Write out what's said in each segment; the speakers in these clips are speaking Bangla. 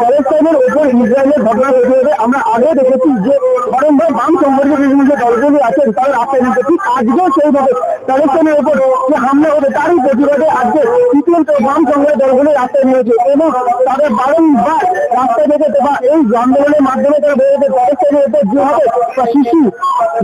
প্যালেস্টাইনের ওপর ইসরায়েলের ঘটনা ঘটে আমরা আগে দেখেছি যে বরং বাম সংগঠিত বিভিন্ন যে দলগুলি আছেন তারা রাস্তায় নেমেছে, ঠিক আজকেও সেইভাবে প্যালেস্টাইনের ওপর যে হামলা হবে তারই প্রতিবাদে আজকে তৃতীয়ত বাম সংগঠিত দলগুলি রাস্তায় নেমেছে এবং তাদের বারংবার রাস্তায় দেখেছে বা এই আন্দোলনের মাধ্যমে তারা বেরোতে প্যালেস্টাইনের ওপর যেভাবে শিশু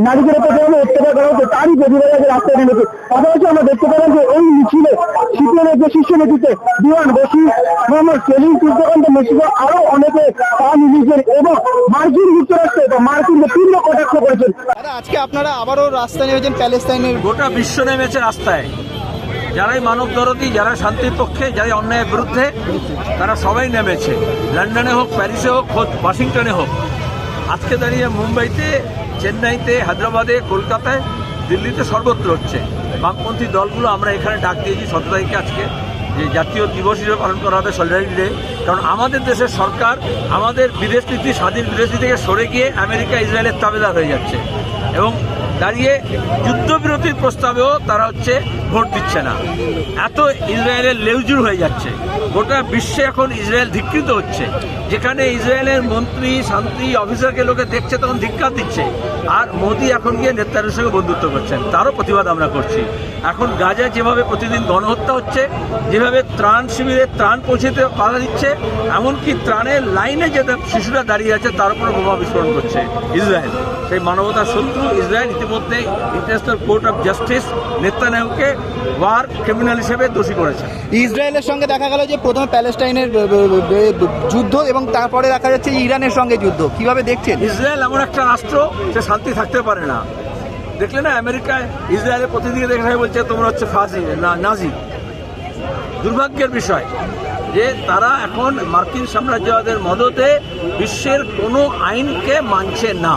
নারীদের ওপর যেভাবে অত্যাচার করা হচ্ছে তারই প্রতিবাদে রাস্তায় নেমেছে। পাশাপাশি আমরা দেখতে পেলাম যে এই মিছিলে সিপিএমের যে শীর্ষ নেতৃত্বে দিওয়ান বশির, মোহাম্মদ সেলিম, সূর্যকান্ত মিশ্র আরো অনেকে তা নিজের এবং মার্কিন যুক্তরাষ্ট্রে বা মার্কিনকে তীব্র কটাক্ষ করেছেন। আজকে আপনারা আবারও রাস্তায় নেমেছেন প্যালেস্টাইনের, গোটা বিশ্ব নেমেছে রাস্তায়। যারাই মানব দরদী, যারা শান্তির পক্ষে, যারা অন্যায়ের বিরুদ্ধে, তারা সবাই নেমেছে। লন্ডনে হোক, প্যারিসে হোক, ওয়াশিংটনে হোক। আজকে দাঁড়িয়ে মুম্বাইতে, চেন্নাইতে, হায়দ্রাবাদে, কলকাতায়, দিল্লিতে সর্বত্র হচ্ছে। বামপন্থী দলগুলো আমরা এখানে ডাক দিয়েছি 17 তারিখে আজকে যে জাতীয় দিবস হিসেবে পালন করা হবে, সলিডারিটি ডে। কারণ আমাদের দেশের সরকার আমাদের বিদেশ নীতি, স্বাধীন বিদেশ নীতি থেকে সরে গিয়ে আমেরিকা, ইসরায়েলের তাবেদার হয়ে যাচ্ছে এবং দাঁড়িয়ে যুদ্ধবিরতির প্রস্তাবেও তারা ভোট দিচ্ছে না। এত ইসরায়েলের লেউজুর হয়ে যাচ্ছে। গোটা বিশ্বে এখন ইসরায়েল ধিক্কৃত হচ্ছে। যেখানে ইসরায়েলের মন্ত্রী, শান্তি অফিসারকে লোকে দেখছে তখন ধিক্কার দিচ্ছে, আর মোদি এখন গিয়ে নেতাদের সঙ্গে বন্ধুত্ব করছেন, তারও প্রতিবাদ আমরা করছি। এখন গাজায় যেভাবে প্রতিদিন গণহত্যা হচ্ছে, যেভাবে ত্রাণ শিবিরে ত্রাণ পৌঁছতে বাধা দিচ্ছে, এমনকি ত্রাণের লাইনে যে শিশুরা দাঁড়িয়ে আছে তার উপরে বোমা বিস্ফোরণ করছে ইসরায়েল। সেই মানবতার শত্রু ইসরায়েল ইতিমধ্যে ইন্টারন্যাশনাল কোর্ট অফ জাস্টিস নেতানিয়াহুকে ওয়ার ক্রিমিনাল হিসেবে দোষী করেছে। ইসরায়েলের সঙ্গে দেখা গেল যে প্রথমে প্যালেস্টাইনের যুদ্ধ এবং তারপরে দেখা যাচ্ছে ইরানের সঙ্গে যুদ্ধ, কিভাবে দেখছেন? ইসরায়েল এমন একটা রাষ্ট্র সে শান্তি থাকতে পারে না। দেখলে না আমেরিকায় ইসরায়েলের প্রতিদিকে দেখে বলছে তোমরা ফাঁসি নাজি। দুর্ভাগ্যের বিষয় যে তারা এখন মার্কিন সাম্রাজ্যবাদের মদতে বিশ্বের কোনো আইনকে মানছে না।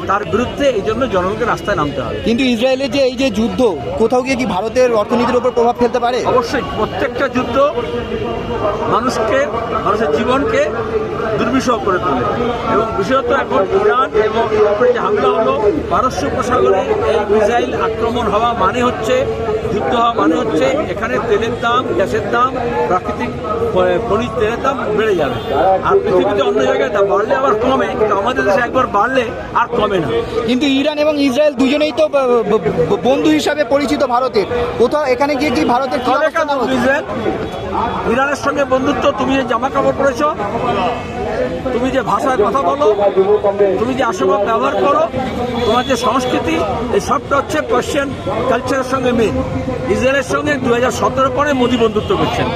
তার বিরুদ্ধে এই জন্য জনগণকে রাস্তায় নামতে হবে। কিন্তু ইসরায়েলের যে এই যে যুদ্ধ কোথাও গিয়ে কি ভারতের অর্থনীতির উপর প্রভাব ফেলতে পারে? অবশ্যই। প্রত্যেকটা যুদ্ধ মানুষের জীবনকে দুর্বিষহ করে তোলে এবং বিশেষত এখন ইরান এবং ইউরোপের যে হামলা হলো, পারস্য উপসাগরে এই মিসাইল আক্রমণ হওয়া মানে হচ্ছে যুদ্ধ হওয়া মানে হচ্ছে এখানে তেলের দাম, গ্যাসের দাম, প্রাকৃতিক খনিজ তেলের দাম বেড়ে যাবে। আর পৃথিবীতে অন্য জায়গায় দাম বাড়লে আবার কমে, কিন্তু আমাদের দেশে একবার বাড়লে আর কমে না। কিন্তু ইরান এবং ইসরায়েল দুজনেই তো বন্ধু হিসাবে পরিচিত ভারতের। কোথাও এখানে গিয়ে কি ভারতের ইসরায়েল ইরানের সঙ্গে বন্ধুত্ব? তুমি যে জামা কাপড় পরেছ, তুমি যে ভাষায় কথা বলো, তুমি যে আসবাব ব্যবহার করো, তোমার যে সংস্কৃতি, এই সবটা হচ্ছে পার্সিয়ান কালচারের সঙ্গে মিল। ইসরায়েলের সঙ্গে 2017 পরে মোদি বন্ধুত্ব করছেন।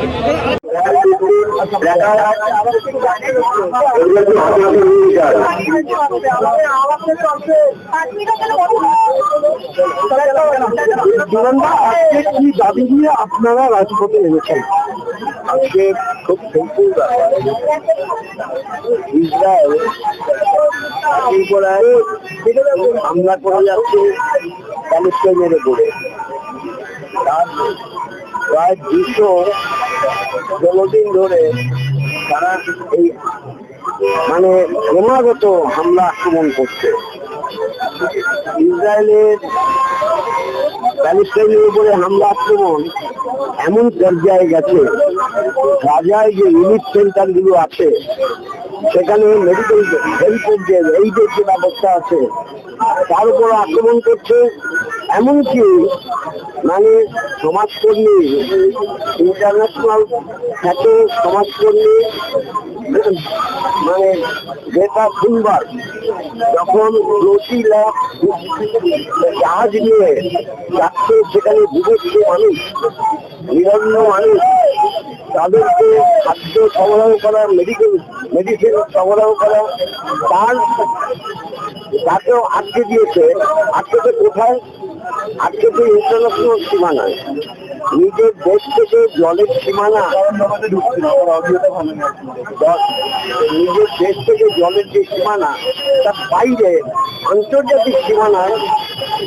কি দাবি নিয়ে আপনারা রাজপথে এনেছেন? আজকে খুব সিম্পল ব্যাপার। ইসরায়েল হামলা করে যাচ্ছে প্যালেস্টাইনের উপরে। তার প্রায় 216 দিন ধরে তারা এই ক্রমাগত হামলা আক্রমণ করছে। ইসরায়েলের প্যালেস্টাইনের উপরে হামলা আক্রমণ এমন পর্যায়ে গেছে, গাজায় যে রিলিফ সেন্টার গুলো আছে সেখানে মেডিকেল হেল্পের যে এইডের যে ব্যবস্থা আছে তার উপর আক্রমণ করছে। এমনকি সমাজকর্মী, ইন্টারন্যাশনাল খ্যাত সমাজকর্মী গ্রেটা থুনবার্গ যখন জাহাজ নিয়ে যাচ্ছে, সেখানে বিদেশি মানুষ, নিরন্ন মানুষ, তাদেরকে খাদ্য সরবরাহ করা, মেডিসিন সরবরাহ করা, তাকেও আটকে দিয়েছে। আটকেছে কোথায়? আটকেছে ইন্টারন্যাশনাল সীমানায়। নিজের দেশ থেকে জলের সীমানা, নিজের দেশ থেকে জলের যে সীমানা তার বাইরে আন্তর্জাতিক সীমানায়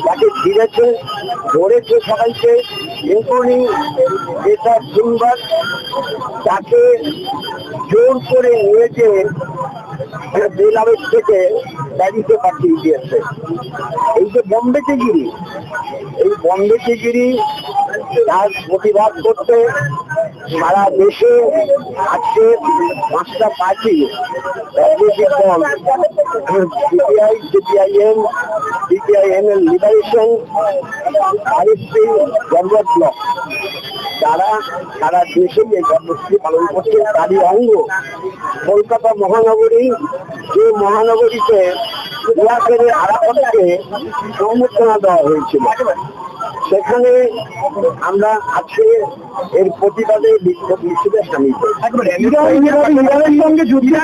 তাকে ঘিরেছে, ধরেছে সবাইকে। এখনই যেটা শুনবার তাকে জোর করে নিয়ে যেয়ে বেলারুস থেকে প্যারিসে পাঠিয়ে দিয়েছে। এই যে বোম্বে চিগিরি, তার প্রতিবাদ করতে সারা দেশে আজকে 5টা পার্টি রাজনৈতিক দল সিপিআই, সিপিআইএম, সিপিআইএম এর লিবারেশন, আরএসপি, জনমত ব্লক, যারা সারা দেশে এই কর্মসূচি পালন করছে তারই অঙ্গ কলকাতা মহানগরী, যে মহানগরীতে আরাফাতকে সংবর্ধনা দেওয়া হয়েছিল, সেখানে আমরা আজকে এর প্রতিবাদে বিক্ষোভ মিছিলে সামিল ইরানের সঙ্গে যুদ্ধে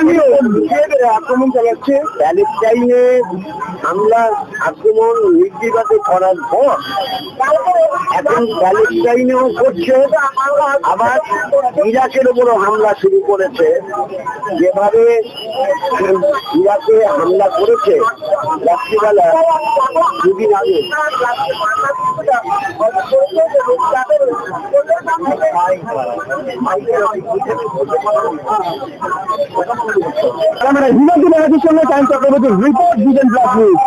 আক্রমণ চালাচ্ছে। প্যালেস্টাইনে হামলা আক্রমণ নির্বিবাদে করার পর এখন প্যালেস্টাইনেও করছে, আবার ইরাকের উপরও হামলা শুরু করেছে। যেভাবে ইরাকে হামলা করেছে রাত্রিবেলা দুদিন আগে, আমরা হিমাচল প্রদেশের সঙ্গে টাইম চক্রবর্তী রিপোর্ট দিবেন ব্লক নিউজ।